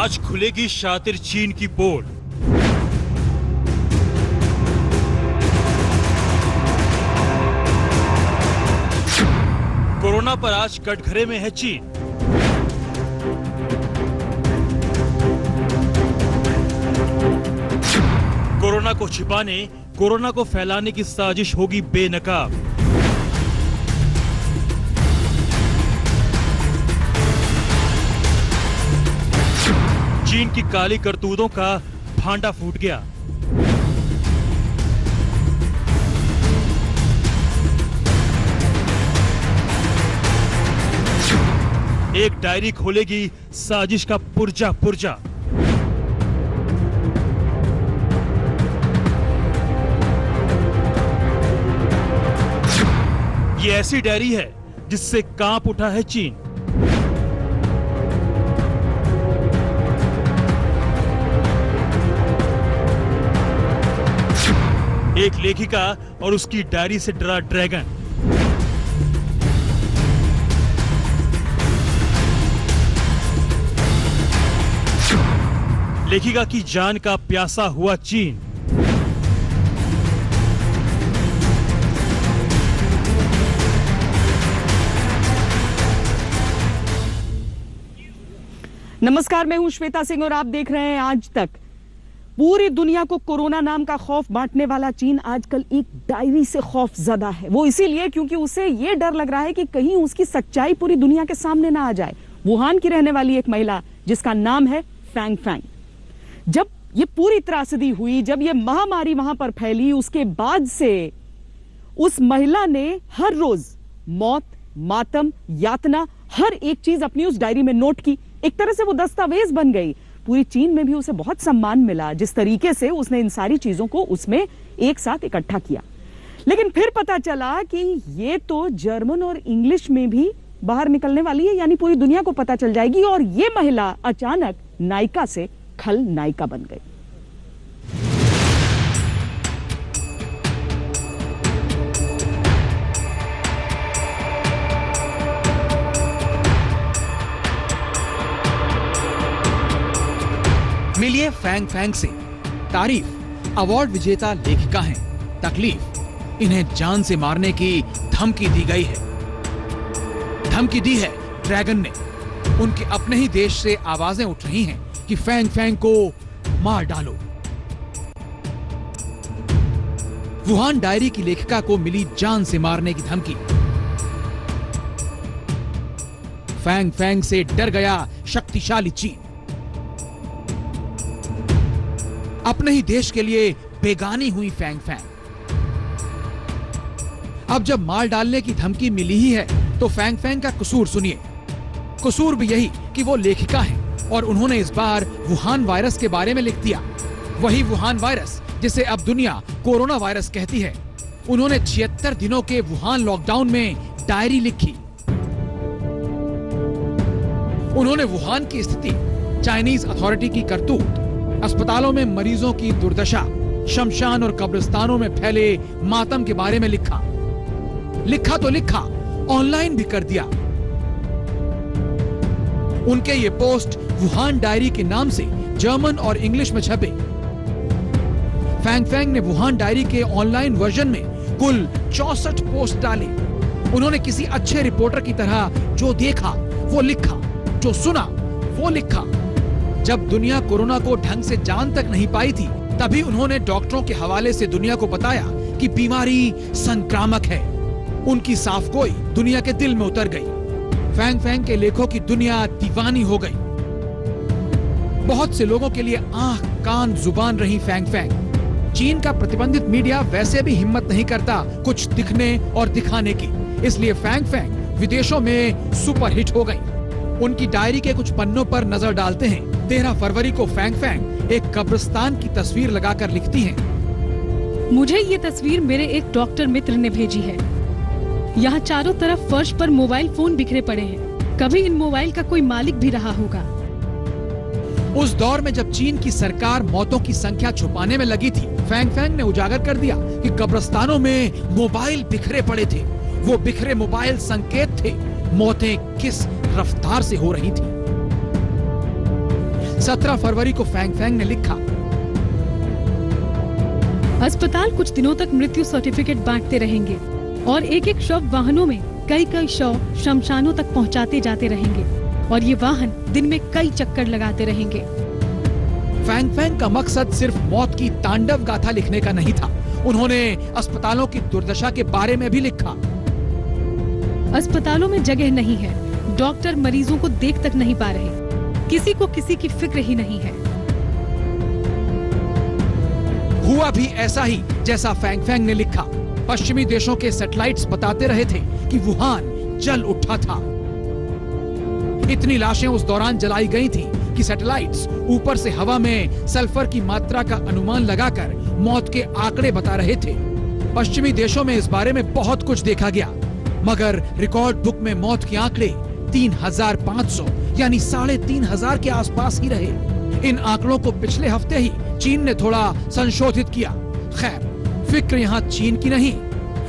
आज खुलेगी शातिर चीन की पोल। कोरोना पर आज कटघरे में है चीन। कोरोना को छिपाने, कोरोना को फैलाने की साजिश होगी बेनकाब। चीन की काली करतूतों का भांडा फूट गया। एक डायरी खोलेगी साजिश का पुर्जा पुर्जा। ये ऐसी डायरी है जिससे कांप उठा है चीन। एक लेखिका और उसकी डायरी से डरा ड्रैगन। लेखिका की जान का प्यासा हुआ चीन। नमस्कार, मैं हूं श्वेता सिंह और आप देख रहे हैं आज तक। पूरी दुनिया को कोरोना नाम का खौफ बांटने वाला चीन आजकल एक डायरी से खौफ ज़दा है। वो इसीलिए क्योंकि उसे ये डर लग रहा है कि कहीं उसकी सच्चाई पूरी दुनिया के सामने ना आ जाए। वुहान की रहने वाली एक महिला जिसका नाम है फैंग फैंग, जब ये पूरी त्रासदी हुई, जब ये महामारी वहां पर फैली, उसके बाद से उस महिला ने हर रोज मौत, मातम, यातना, हर एक चीज अपनी उस डायरी में नोट की। एक तरह से वो दस्तावेज बन गई। पूरी चीन में भी उसे बहुत सम्मान मिला जिस तरीके से उसने इन सारी चीजों को उसमें एक साथ इकट्ठा किया। लेकिन फिर पता चला कि ये तो जर्मन और इंग्लिश में भी बाहर निकलने वाली है, यानी पूरी दुनिया को पता चल जाएगी। और ये महिला अचानक नायिका से खल नायिका बन गई। मिलिए फैंग फैंग से। तारीफ, अवार्ड विजेता लेखिका हैं। तकलीफ, इन्हें जान से मारने की धमकी दी गई है। धमकी दी है ड्रैगन ने। उनके अपने ही देश से आवाजें उठ रही हैं कि फैंग फैंग को मार डालो। वुहान डायरी की लेखिका को मिली जान से मारने की धमकी। फैंग फैंग से डर गया शक्तिशाली चीन। अपने ही देश के लिए बेगानी हुई फैंग फैंग। अब जब मार डालने की धमकी मिली ही है तो फैंग फैंग का कसूर सुनिए। कसूर भी यही कि वो लेखिका है और उन्होंने इस बार वुहान वायरस के बारे में लिख दिया। वही वुहान वायरस जिसे अब दुनिया कोरोना वायरस कहती है। उन्होंने 76 दिनों के वुहान लॉकडाउन में डायरी लिखी। उन्होंने वुहान की स्थिति, चाइनीज अथॉरिटी की करतूत, अस्पतालों में मरीजों की दुर्दशा, शमशान और कब्रिस्तानों में फैले मातम के बारे में लिखा। लिखा तो लिखा, ऑनलाइन भी कर दिया। उनके ये पोस्ट वुहान डायरी के नाम से जर्मन और इंग्लिश में छपे। फैंग फैंग ने वुहान डायरी के ऑनलाइन वर्जन में कुल 64 पोस्ट डाले। उन्होंने किसी अच्छे रिपोर्टर की तरह जो देखा वो लिखा, जो सुना वो लिखा। जब दुनिया कोरोना को ढंग से जान तक नहीं पाई थी, तभी उन्होंने डॉक्टरों के हवाले से दुनिया को बताया कि बीमारी संक्रामक है। उनकी साफगोई दुनिया के दिल में उतर गई। फैंग फैंग के लेखों की दुनिया दीवानी हो गई। बहुत से लोगों के लिए आंख, कान, जुबान रही फैंग फैंग। चीन का प्रतिबंधित मीडिया वैसे भी हिम्मत नहीं करता कुछ दिखने और दिखाने की, इसलिए फैंग फैंग विदेशों में सुपरहिट हो गई। उनकी डायरी के कुछ पन्नों पर नजर डालते हैं। 13 फरवरी को फैंग फैंग एक कब्रिस्तान की तस्वीर लगाकर लिखती हैं। मुझे ये तस्वीर मेरे एक डॉक्टर मित्र ने भेजी है। यहाँ चारों तरफ फर्श पर मोबाइल फोन बिखरे पड़े हैं। कभी इन मोबाइल का कोई मालिक भी रहा होगा। उस दौर में जब चीन की सरकार मौतों की संख्या छुपाने में लगी थी, फैंग फैंग ने उजागर कर दिया कि कब्रिस्तानों में मोबाइल बिखरे पड़े थे। वो बिखरे मोबाइल संकेत थे मौतें किस रफ्तार से हो रही थी। 17 फरवरी को फैंग फैंग ने लिखा, अस्पताल कुछ दिनों तक मृत्यु सर्टिफिकेट बांटते रहेंगे और एक एक शव वाहनों में कई कई शव शमशानों तक पहुंचाते जाते रहेंगे और ये वाहन दिन में कई चक्कर लगाते रहेंगे। फैंग फैंग का मकसद सिर्फ मौत की तांडव गाथा लिखने का नहीं था। उन्होंने अस्पतालों की दुर्दशा के बारे में भी लिखा। अस्पतालों में जगह नहीं है, डॉक्टर मरीजों को देख तक नहीं पा रहे, किसी को किसी की फिक्र ही नहीं है। हुआ भी ऐसा ही जैसा फैंग फैंग ने लिखा। पश्चिमी देशों के सैटेलाइट्स बताते रहे थे कि वुहान जल उठा था। इतनी लाशें उस दौरान जलाई गई थी कि सैटेलाइट्स ऊपर से हवा में सल्फर की मात्रा का अनुमान लगाकर मौत के आंकड़े बता रहे थे। पश्चिमी देशों में इस बारे में बहुत कुछ देखा गया, मगर रिकॉर्ड बुक में मौत के आंकड़े 3,500 यानी 3,500 के आसपास ही रहे। इन आंकड़ों को पिछले हफ्ते ही चीन ने थोड़ा संशोधित किया। खैर, फिक्र यहाँ चीन की नहीं,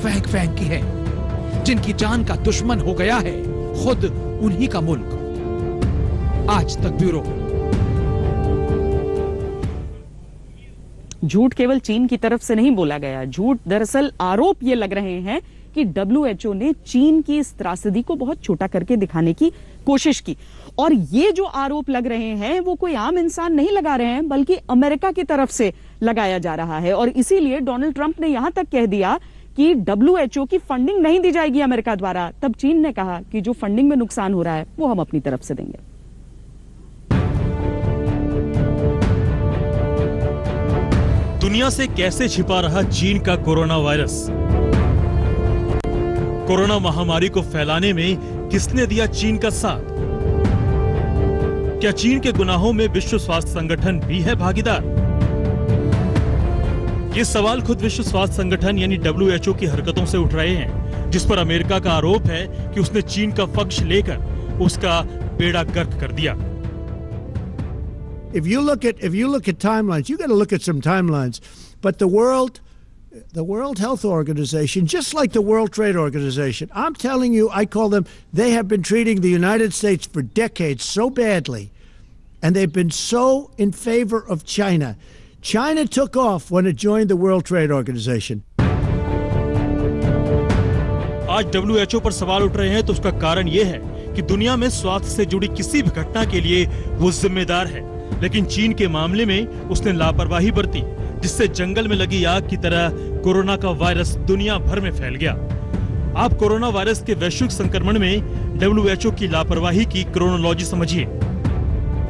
फैंग फैंग की है, जिनकी जान का दुश्मन हो गया है खुद उन्हीं का मुल्क। आज तक ब्यूरो। झूठ केवल चीन की तरफ से नहीं बोला गया, झूठ दरअसल आरोप ये लग रहे हैं कि WHO ने चीन की इस त्रासदी को बहुत छोटा करके दिखाने की कोशिश की। और ये जो आरोप लग रहे हैं वो कोई आम इंसान नहीं लगा रहे हैं, बल्कि अमेरिका की तरफ से लगाया जा रहा है। और इसीलिए डोनाल्ड ट्रंप ने यहां तक कह दिया कि WHO की फंडिंग नहीं दी जाएगी अमेरिका द्वारा। तब चीन ने कहा कि जो फंडिंग में नुकसान हो रहा है वो हम अपनी तरफ से देंगे। दुनिया से कैसे छिपा रहा चीन का कोरोना वायरस? कोरोना महामारी को फैलाने में किसने दिया चीन का साथ? क्या चीन के गुनाहों में विश्व स्वास्थ्य संगठन भी है भागीदार? ये सवाल खुद विश्व स्वास्थ्य संगठन यानी WHO की हरकतों से उठ रहे हैं, जिस पर अमेरिका का आरोप है कि उसने चीन का पक्ष लेकर उसका बेड़ा गर्क कर दिया। If you look at timelines, you got to look at some timelines. But the World Health Organization, just like the World Trade Organization, I'm telling you, I call them, they have been treating the United States for decades so badly, and they've been so in favor of China. China took off when it joined the World Trade Organization. आज WHO पर सवाल उठ रहे हैं तो उसका कारण यह है कि दुनिया में स्वास्थ्य से जुड़ी किसी भी घटना के लिए वो जिम्मेदार है, लेकिन चीन के मामले में उसने लापरवाही बरती, जिससे जंगल में लगी आग की तरह कोरोना का वायरस दुनिया भर में फैल गया। आप कोरोना वायरस के वैश्विक संक्रमण में WHO की लापरवाही की क्रोनोलॉजी समझिए।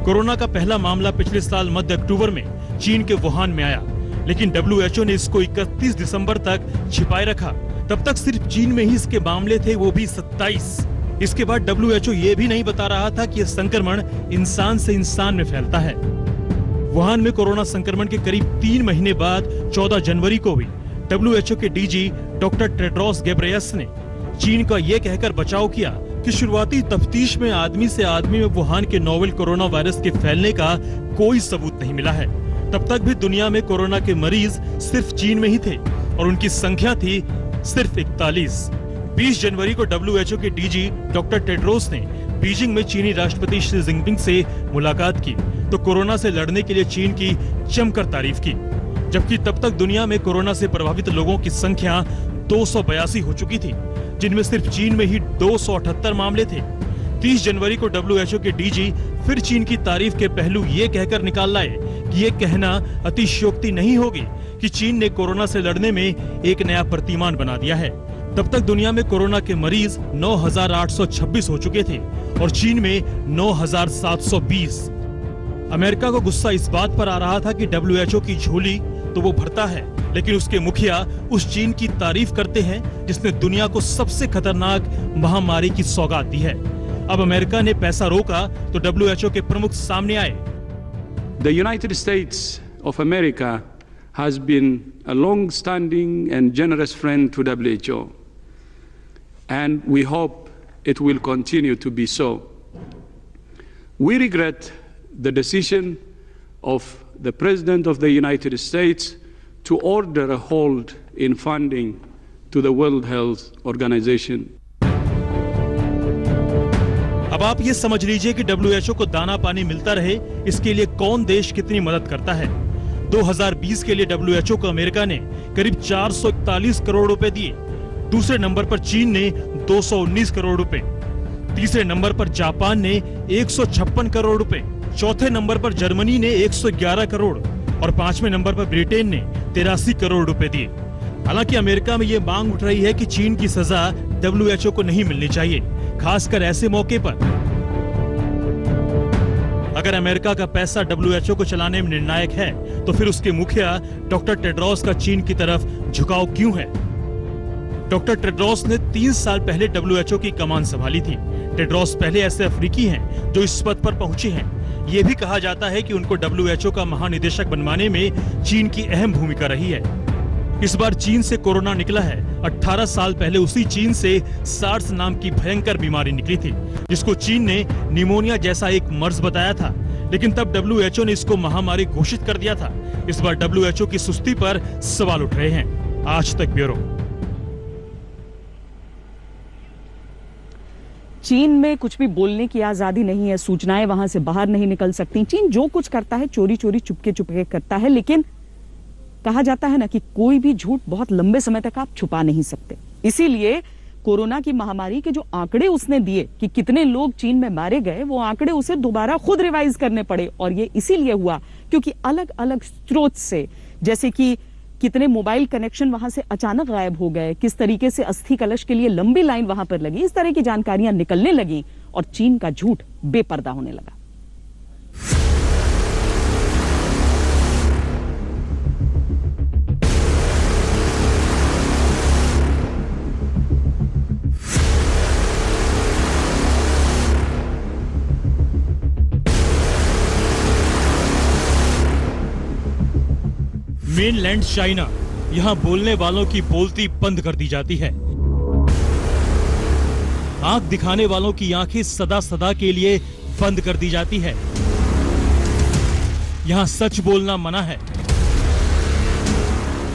कोरोना का पहला मामला पिछले साल मध्य अक्टूबर में चीन के वुहान में आया, लेकिन WHO ने इसको 31 दिसंबर तक छिपाए रखा। तब तक सिर्फ चीन में ही इसके मामले थे, वो भी 27। इसके बाद WHO ये भी नहीं बता रहा था कि यह संक्रमण इंसान से इंसान में फैलता है। वुहान में कोरोना संक्रमण के करीब 3 महीने बाद 14 जनवरी को भी WHO के DG डॉक्टर टेड्रोस गेब्रेयस ने चीन का यह कहकर बचाव किया कि शुरुआती तफ्तीश में आदमी से आदमी में वुहान के नोवेल कोरोना वायरस के फैलने का कोई सबूत नहीं मिला है। तब तक भी दुनिया में कोरोना के मरीज सिर्फ चीन में ही थे और उनकी संख्या थी सिर्फ 41। 20 जनवरी को WHO के DG डॉक्टर टेड्रोस ने बीजिंग में चीनी राष्ट्रपति शी जिनपिंग से मुलाकात की तो कोरोना से लड़ने के लिए चीन की जमकर तारीफ की, जबकि तब तक दुनिया में कोरोना से प्रभावित लोगों की संख्या 282 हो चुकी थी, जिनमें सिर्फ चीन में ही 278 मामले थे। 30 जनवरी को WHO के DG फिर चीन की तारीफ के पहलू ये कहकर निकाल लाए कि ये कहना अतिशयोक्ति नहीं होगी कि चीन ने कोरोना से लड़ने में एक नया प्रतिमान बना दिया है। तब तक दुनिया में कोरोना के मरीज 9,826 हो चुके थे और चीन में 9,720। अमेरिका को गुस्सा इस बात पर आ रहा था कि WHO की झोली तो वो भरता है, लेकिन उसके मुखिया उस चीन की तारीफ करते हैं जिसने दुनिया को सबसे खतरनाक महामारी की सौगात दी है। अब अमेरिका ने पैसा रोका तो WHO के प्रमुख सामने आए। The United States of America has been a long-standing and generous friend to WHO, and we hope it will continue to be so. We regret the decision of the President of the United States to order a hold in funding to the World Health Organization. अब आप ये समझ लीजिए कि WHO को दाना पानी मिलता रहे, इसके लिए कौन देश कितनी मदद करता है। 2020 के लिए WHO को अमेरिका ने करीब 441 करोड़ रुपए दिए। दूसरे नंबर पर चीन ने 219 करोड़ रुपए, तीसरे नंबर पर जापान ने 156 करोड़ रुपए, चौथे नंबर पर जर्मनी ने 111 करोड़ और पांचवें नंबर पर ब्रिटेन ने 83 करोड़ रुपए दिए। हालांकि अमेरिका में ये मांग उठ रही है कि चीन की सजा WHO को नहीं मिलनी चाहिए, खासकर ऐसे मौके पर। अगर अमेरिका का पैसा WHO को चलाने में निर्णायक है, तो फिर उसके मुखिया डॉक्टर टेड्रोस का चीन की तरफ झुकाव क्यों है? डॉक्टर टेड्रोस ने 3 साल पहले WHO की कमान संभाली थी। टेड्रोस पहले ऐसे अफ्रीकी हैं जो इस पद पर पहुंचे हैं। ये भी कहा जाता है कि उनको WHO का महानिदेशक बनवाने में चीन की अहम भूमिका रही है। इस बार चीन से कोरोना निकला है। 18 साल पहले उसी चीन से सार्स नाम की भयंकर बीमारी निकली थी, जिसको चीन ने निमोनिया जैसा एक मर्ज बताया था, लेकिन तब WHO ने इसको महामारी घोषित कर दिया था। इस बार WHO की सुस्ती पर सवाल उठ रहे हैं। आज तक ब्यूरो। चीन में कुछ भी बोलने की आजादी नहीं है, सूचनाएं वहां से बाहर नहीं निकल सकती। चीन जो कुछ करता है चोरी चोरी चुपके चुपके करता है, लेकिन कहा जाता है ना कि कोई भी झूठ बहुत लंबे समय तक आप छुपा नहीं सकते। इसीलिए कोरोना की महामारी के जो आंकड़े उसने दिए कि कितने लोग चीन में मारे गए, वो आंकड़े उसे दोबारा खुद रिवाइज करने पड़े। और ये इसीलिए हुआ क्योंकि अलग अलग स्रोत से, जैसे कि कितने मोबाइल कनेक्शन वहां से अचानक गायब हो गए, किस तरीके से अस्थि कलश के लिए लंबी लाइन वहां पर लगी, इस तरह की जानकारियां निकलने लगी और चीन का झूठ बेपर्दा होने लगा। मेनलैंड चाइना, यहाँ बोलने वालों की बोलती बंद कर दी जाती है। आंख दिखाने वालों की आंखें सदा सदा के लिए बंद कर दी जाती है। यहाँ सच बोलना मना है।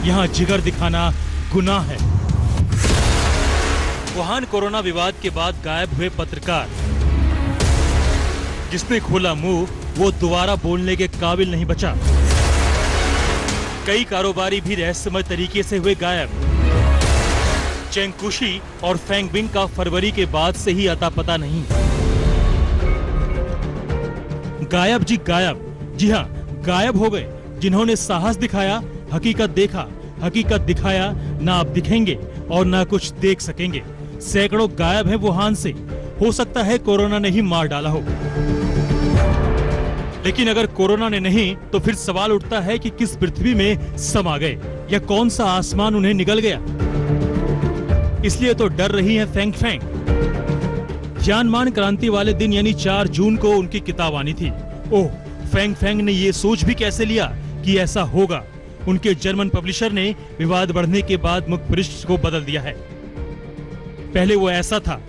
यहाँ जिगर दिखाना गुनाह है। वुहान कोरोना विवाद के बाद गायब हुए पत्रकार, जिसने खोला मुंह वो दोबारा बोलने के काबिल नहीं बचा। कई कारोबारी भी रहस्यमय तरीके से हुए गायब। चेंग कुशी और फेंग बिंग का फरवरी के बाद से ही अता पता नहीं। गायब जी गायब, जी हाँ गायब हो गए। जिन्होंने साहस दिखाया, हकीकत देखा, हकीकत दिखाया, ना आप दिखेंगे और ना कुछ देख सकेंगे। सैकड़ों गायब हैं वुहान से। हो सकता है कोरोना ने ही मार डाला हो, लेकिन अगर कोरोना ने नहीं तो फिर सवाल उठता है कि किस पृथ्वी में समा गए या कौन सा आसमान उन्हें निगल गया। इसलिए तो डर रही है फेंग फेंग। जानमान क्रांति वाले दिन यानी 4 जून को उनकी किताब आनी थी। ओह, फेंग फेंग ने ये सोच भी कैसे लिया कि ऐसा होगा। उनके जर्मन पब्लिशर ने विवाद बढ़ने के बाद मुखपृष्ठ को बदल दिया है। पहले वो ऐसा था,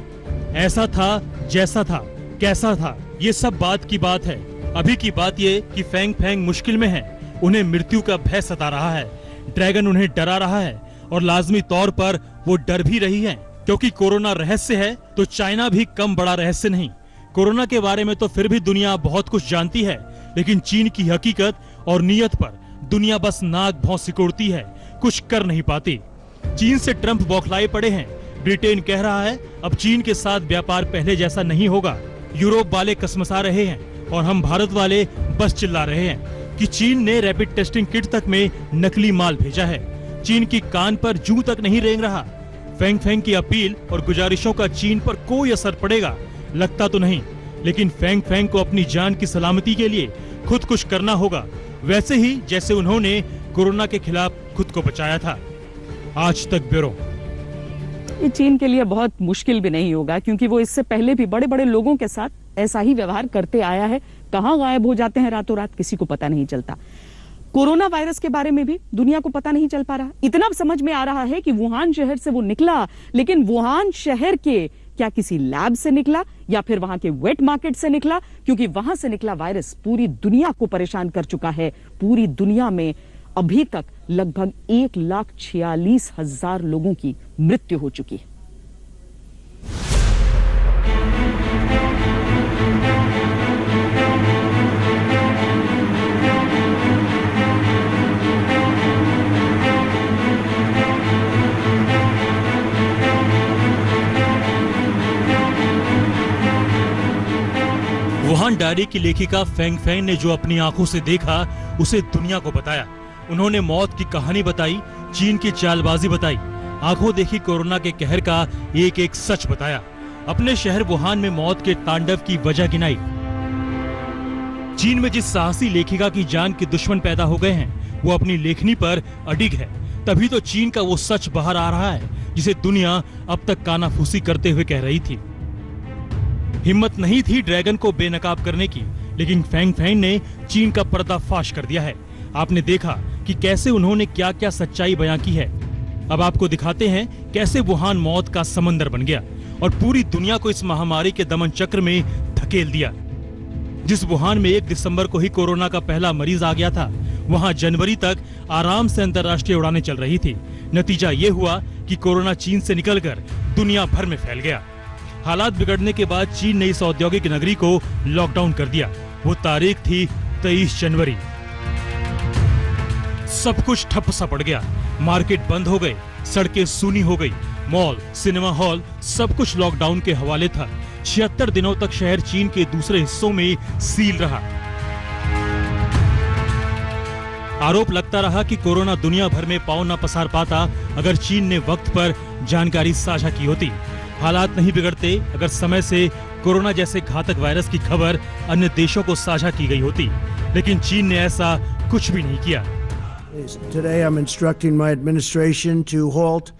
जैसा था, कैसा था, ये सब बात की बात है। अभी की बात ये कि फेंग फेंग मुश्किल में है। उन्हें मृत्यु का भय सता रहा है। ड्रैगन उन्हें डरा रहा है और लाजमी तौर पर वो डर भी रही है, क्योंकि कोरोना रहस्य है तो चाइना भी कम बड़ा रहस्य नहीं। कोरोना के बारे में तो फिर भी दुनिया बहुत कुछ जानती है, लेकिन चीन की हकीकत और नीयत पर दुनिया बस नाक भौं सिकोड़ती है, कुछ कर नहीं पाती। चीन से ट्रंप बौखलाए पड़े हैं। ब्रिटेन कह रहा है अब चीन के साथ व्यापार पहले जैसा नहीं होगा। यूरोप वाले कसमसा रहे हैं और हम भारत वाले बस चिल्ला रहे हैं कि चीन ने रैपिड टेस्टिंग किट तक में नकली माल भेजा है। चीन की कान पर जूं तक नहीं रेंग रहा। फेंग फेंग की अपील और गुजारिशों का चीन पर कोई असर पड़ेगा लगता तो नहीं, लेकिन फेंग फेंग को अपनी जान की सलामती के लिए खुद कुछ करना होगा, वैसे ही जैसे उन्होंने कोरोना के खिलाफ खुद को बचाया था। आज तक ब्यूरो। ये चीन के लिए बहुत मुश्किल भी नहीं होगा, क्योंकि वो इससे पहले भी बड़े बड़े लोगों के साथ ऐसा ही व्यवहार करते आया है। कहां गायब हो जाते हैं रातों रात किसी को पता नहीं चलता। कोरोना वायरस के बारे में भी दुनिया को पता नहीं चल पा रहा। इतना समझ में आ रहा है कि वुहान शहर से वो निकला, लेकिन वुहान शहर के क्या किसी लैब से निकला या फिर वहां के वेट मार्केट से निकला, क्योंकि वहां से निकला वायरस पूरी दुनिया को परेशान कर चुका है। पूरी दुनिया में अभी तक लगभग 1,46,000 लोगों की मृत्यु हो चुकी है। वुहान डायरी की लेखिका फेंग फेंग ने जो अपनी आंखों से देखा उसे दुनिया को बताया। उन्होंने मौत की कहानी बताई, चीन की चालबाजी बताई, आंखों देखी कोरोना के कहर का एक एक सच बताया, अपने शहर वुहान में मौत के तांडव की वजह गिनाई। चीन में जिस साहसी लेखिका की जान के दुश्मन पैदा हो गए हैं वो अपनी लेखनी पर अडिग है। तभी तो चीन का वो सच बाहर आ रहा है जिसे दुनिया अब तक कानाफूसी करते हुए कह रही थी। हिम्मत नहीं थी ड्रैगन को बेनकाब करने की, लेकिन फेंग फेंग ने चीन का पर्दाफाश कर दिया है। आपने देखा कि कैसे उन्होंने क्या क्या सच्चाई बयां की है। अब आपको दिखाते हैं कैसे वुहान मौत का समंदर बन गया और पूरी दुनिया को इस महामारी के दमन चक्र में धकेल दिया। जिस वुहान में 1 दिसंबर को ही कोरोना का पहला मरीज आ गया था, वहां जनवरी तक आराम से अंतर्राष्ट्रीय उड़ानें चल रही थी। नतीजा ये हुआ कि कोरोना चीन से निकलकर दुनिया भर में फैल गया। हालात बिगड़ने के बाद चीन ने इस औद्योगिक नगरी को लॉकडाउन कर दिया। वो तारीख थी 23 जनवरी। सब कुछ ठप सा पड़ गया, मार्केट बंद हो गए, सड़कें सूनी हो गई, मॉल, सिनेमा हॉल सब कुछ लॉकडाउन के हवाले था। 76 दिनों तक शहर चीन के दूसरे हिस्सों में सील रहा। आरोप लगता रहा कि कोरोना दुनिया भर में पांव न पसार पाता अगर चीन ने वक्त पर जानकारी साझा की होती। हालात नहीं बिगड़ते अगर समय से कोरोना जैसे घातक वायरस की खबर अन्य देशों को साझा की गई होती, लेकिन चीन ने ऐसा कुछ भी नहीं किया। Today I'm instructing my administration to halt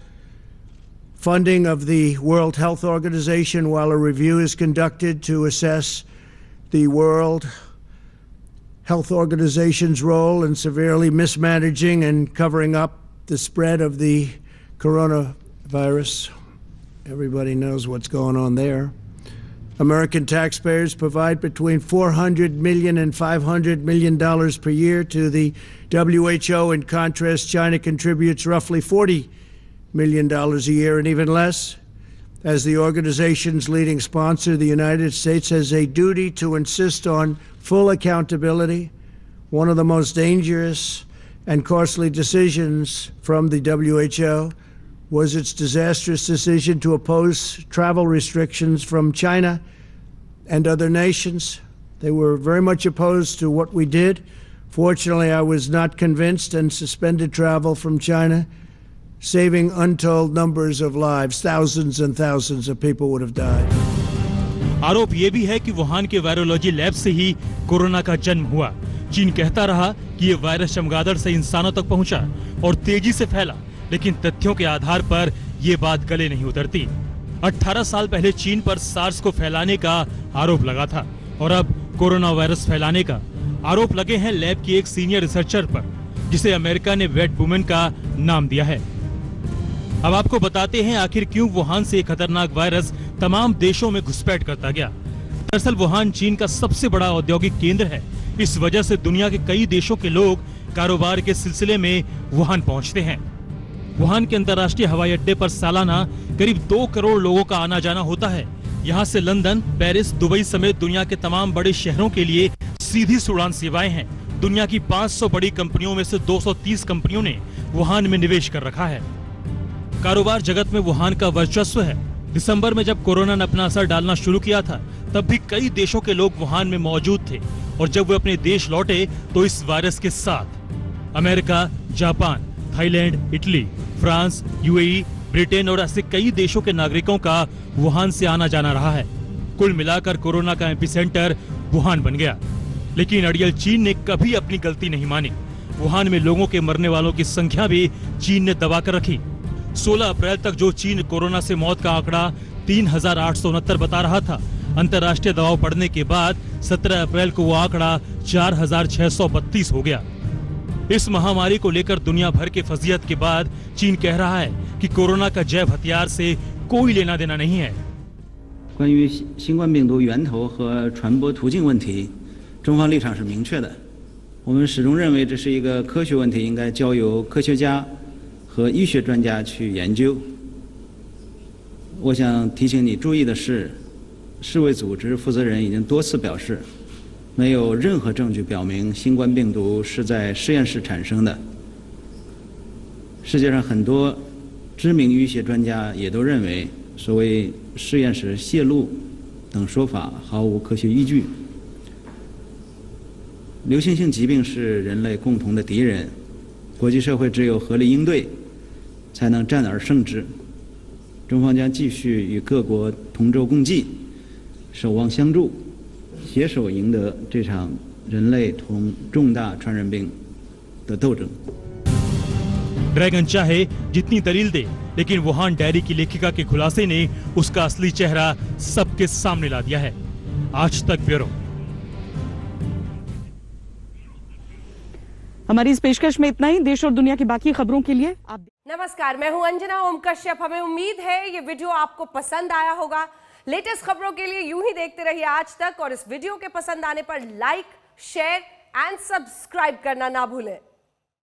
funding of the World Health Organization while a review is conducted to assess the World Health Organization's role in severely mismanaging and covering up the spread of the coronavirus. Everybody knows what's going on there. American taxpayers provide between $400 million and $500 million per year to the WHO. In contrast, China contributes roughly $40 million a year and even less. As the organization's leading sponsor, the United States has a duty to insist on full accountability. One of the most dangerous and costly decisions from the WHO was its disastrous decision to oppose travel restrictions from China and other nations. They were very much opposed to what we did. Fortunately, I was not convinced and suspended travel from China, saving untold numbers of lives. Thousands and thousands of people would have died. आरोप ये भी है कि Wuhan के virology lab से ही corona का जन्म हुआ। चीन कहता रहा कि ये वायरस चमगादड़ से इंसानों तक पहुंचा और तेजी से फैला, लेकिन तथ्यों के आधार पर ये बात गले नहीं उतरती। 18 साल पहले चीन पर सार्स को फैलाने का आरोप लगा था और अब कोरोना वायरस फैलाने का आरोप लगे हैं लैब की एक सीनियर रिसर्चर पर, जिसे अमेरिका ने वेट वुमेन का नाम दिया है। अब आपको बताते हैं आखिर क्यों वुहान से खतरनाक वायरस तमाम देशों में घुसपैठ करता गया। दरअसल वुहान चीन का सबसे बड़ा औद्योगिक केंद्र है। इस वजह से दुनिया के कई देशों के लोग कारोबार के सिलसिले में वुहान पहुंचते हैं। वुहान के अंतर्राष्ट्रीय हवाई अड्डे पर सालाना करीब 2 करोड़ लोगों का आना जाना होता है। यहाँ से लंदन, पेरिस, दुबई समेत दुनिया के तमाम बड़े शहरों के लिए सीधी उड़ान सेवाएं हैं। दुनिया की 500 बड़ी कंपनियों में से 230 कंपनियों ने वुहान में निवेश कर रखा है। कारोबार जगत में वुहान का वर्चस्व है। दिसंबर में जब कोरोना ने अपना असर डालना शुरू किया था, तब भी कई देशों के लोग वुहान में मौजूद थे और जब वे अपने देश लौटे तो इस वायरस के साथ America, Japan, Thailand, Italy, France, UAE, Britain और ऐसे कई देशों के नागरिकों का वुहान से आना जाना रहा है। कुल मिलाकर कोरोना का एपिसेंटर वुहान बन गया। लेकिन अड़ियल चीन ने कभी अपनी गलती नहीं मानी। वुहान में लोगों के मरने वालों की संख्या भी चीन ने दबा कर रखी। 16 अप्रैल तक जो चीन कोरोना से मौत का आंकड़ा 3,869 बता रहा था, अंतर्राष्ट्रीय दबाव पड़ने के बाद 17 अप्रैल को वो आंकड़ा 4,632 हो गया। इस महामारी को लेकर दुनिया भर के फजीयत के बाद चीन कह रहा है कि कोरोना का जैव हथियार से कोई लेना देना नहीं है। 关于新冠病毒源头和传播途径问题，中方立场是明确的。我们始终认为这是一个科学问题，应该交由科学家和医学专家去研究。我想提醒你注意的是，世卫组织负责人已经多次表示，没有任何证据表明新冠病毒是在实验室产生的。世界上很多知名医学专家也都认为，所谓实验室泄露等说法毫无科学依据。流行性疾病是人类共同的敌人，国际社会只有合力应对，才能战而胜之。中方将继续与各国同舟共济，守望相助，携手赢得这场人类同重大传染病的斗争。 ड्रैगन चाहे जितनी दलील दे, लेकिन वुहान डायरी की लेखिका के खुलासे ने उसका असली चेहरा सबके सामने ला दिया है। आज तक ब्यूरो। हमारी इस पेशकश में इतना ही। देश और दुनिया की बाकी खबरों के लिए आप नमस्कार, मैं हूं अंजना ओम कश्यप। हमें उम्मीद है ये वीडियो आपको पसंद आया होगा। लेटेस्ट खबरों के लिए यूं ही देखते रहिए आज तक, और इस वीडियो के पसंद आने पर लाइक, शेयर एंड सब्सक्राइब करना ना भूलें।